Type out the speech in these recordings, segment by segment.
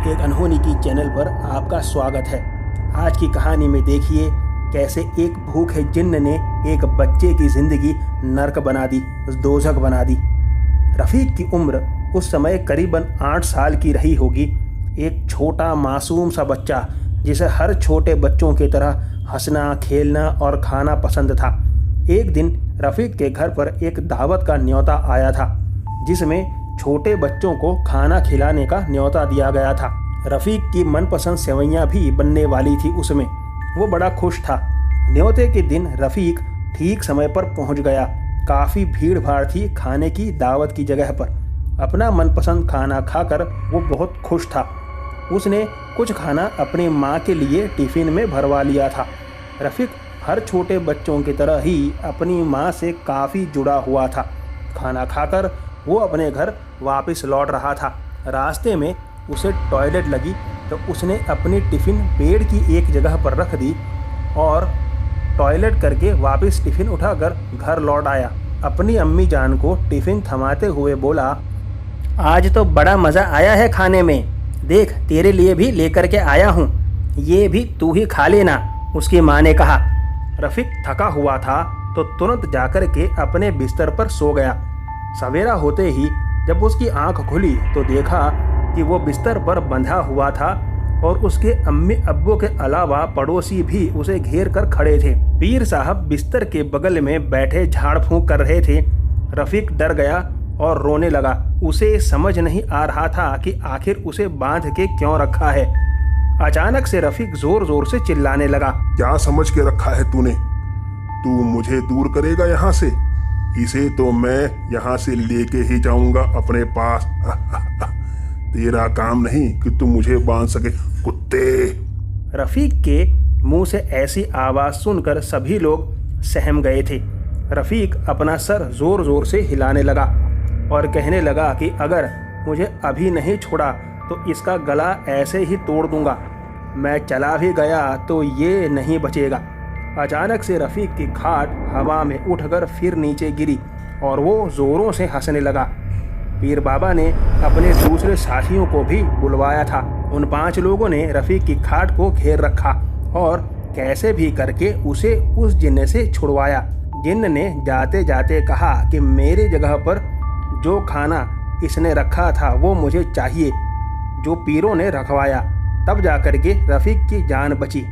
एक अनहोनी की चैनल पर आपका स्वागत है। आज की कहानी में देखिए कैसे एक भूखे जिन्न ने एक बच्चे की ज़िंदगी नर्क बना दी, दोज़ख बना दी। रफ़ीक की उम्र उस समय करीबन 8 साल की रही होगी। एक छोटा मासूम सा बच्चा जिसे हर छोटे बच्चों की तरह हंसना, खेलना और खाना पसंद था। एक दिन रफ़ीक के घर पर एक दावत का न्योता आया था जिसमें छोटे बच्चों को खाना खिलाने का न्योता दिया गया था। रफ़ीक की मनपसंद सेवइयाँ भी बनने वाली थी उसमें। वो बड़ा खुश था। न्योते के दिन रफ़ीक ठीक समय पर पहुंच गया। काफ़ी भीड़ भाड़ थी खाने की दावत की जगह पर। अपना मनपसंद खाना खाकर वो बहुत खुश था। उसने कुछ खाना अपनी माँ के लिए टिफ़िन में भरवा लिया था। रफ़ीक हर छोटे बच्चों की तरह ही अपनी माँ से काफ़ी जुड़ा हुआ था। खाना खाकर वो अपने घर वापस लौट रहा था। रास्ते में उसे टॉयलेट लगी तो उसने अपनी टिफ़िन पेड़ की एक जगह पर रख दी और टॉयलेट करके वापस टिफ़िन उठाकर घर लौट आया। अपनी अम्मी जान को टिफ़िन थमाते हुए बोला, आज तो बड़ा मज़ा आया है खाने में। देख, तेरे लिए भी लेकर के आया हूँ, ये भी तू ही खा लेना, उसकी माँ ने कहा। रफ़ीक थका हुआ था तो तुरंत जाकर के अपने बिस्तर पर सो गया। सवेरा होते ही जब उसकी आंख खुली तो देखा कि वो बिस्तर पर बंधा हुआ था और उसके अम्मी अब्बू के अलावा पड़ोसी भी उसे घेर कर खड़े थे। पीर साहब बिस्तर के बगल में बैठे झाड़ फूंक कर रहे थे। रफ़ीक डर गया और रोने लगा। उसे समझ नहीं आ रहा था कि आखिर उसे बांध के क्यों रखा है। अचानक से रफ़ीक जोर जोर से चिल्लाने लगा, क्या समझ के रखा है तूने? तू मुझे दूर करेगा यहाँ से? इसे तो मैं यहाँ से लेके ही जाऊंगा अपने पास। तेरा काम नहीं कि तू मुझे बांध सके, कुत्ते। रफ़ीक के मुंह से ऐसी आवाज़ सुनकर सभी लोग सहम गए थे। रफ़ीक अपना सर जोर जोर से हिलाने लगा और कहने लगा कि अगर मुझे अभी नहीं छोड़ा तो इसका गला ऐसे ही तोड़ दूंगा। मैं चला भी गया तो ये नहीं बचेगा। अचानक से रफ़ीक की खाट हवा में उठकर फिर नीचे गिरी और वो ज़ोरों से हंसने लगा। पीर बाबा ने अपने दूसरे साथियों को भी बुलवाया था। उन 5 लोगों ने रफ़ीक की खाट को घेर रखा और कैसे भी करके उसे उस जिन्न से छुड़वाया। जिन्न ने जाते जाते कहा कि मेरी जगह पर जो खाना इसने रखा था वो मुझे चाहिए, जो पीरों ने रखवाया। तब जाकर के रफ़ीक की जान बची।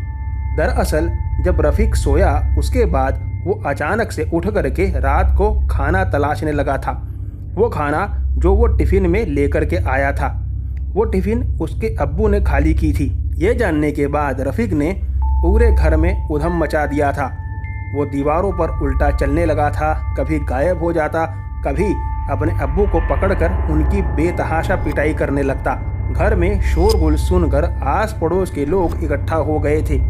दरअसल जब रफ़ीक सोया उसके बाद वो अचानक से उठ करके रात को खाना तलाशने लगा था। वो खाना जो वो टिफ़िन में लेकर के आया था, वो टिफ़िन उसके अब्बू ने खाली की थी। ये जानने के बाद रफ़ीक ने पूरे घर में उधम मचा दिया था। वो दीवारों पर उल्टा चलने लगा था, कभी गायब हो जाता, कभी अपने अब्बू को पकड़कर उनकी बेतहाशा पिटाई करने लगता। घर में शोरगुल सुनकर आस पड़ोस के लोग इकट्ठा हो गए थे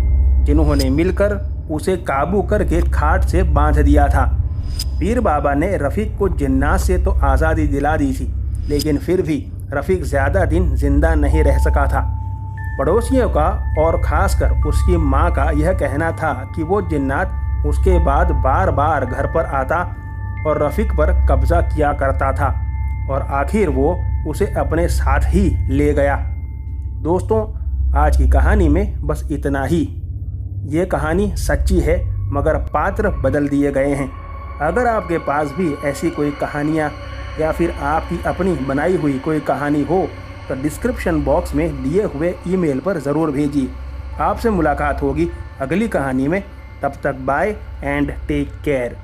जिन्होंने मिलकर उसे काबू करके खाट से बांध दिया था। पीर बाबा ने रफ़ीक को जिन्नात से तो आज़ादी दिला दी थी, लेकिन फिर भी रफ़ीक ज़्यादा दिन जिंदा नहीं रह सका था। पड़ोसियों का और ख़ासकर उसकी माँ का यह कहना था कि वो जिन्नात उसके बाद बार बार घर पर आता और रफ़ीक पर कब्ज़ा किया करता था और आखिर वो उसे अपने साथ ही ले गया। दोस्तों, आज की कहानी में बस इतना ही। ये कहानी सच्ची है मगर पात्र बदल दिए गए हैं। अगर आपके पास भी ऐसी कोई कहानियाँ या फिर आपकी अपनी बनाई हुई कोई कहानी हो तो डिस्क्रिप्शन बॉक्स में दिए हुए ईमेल पर ज़रूर भेजिए। आपसे मुलाकात होगी अगली कहानी में। तब तक बाय एंड टेक केयर।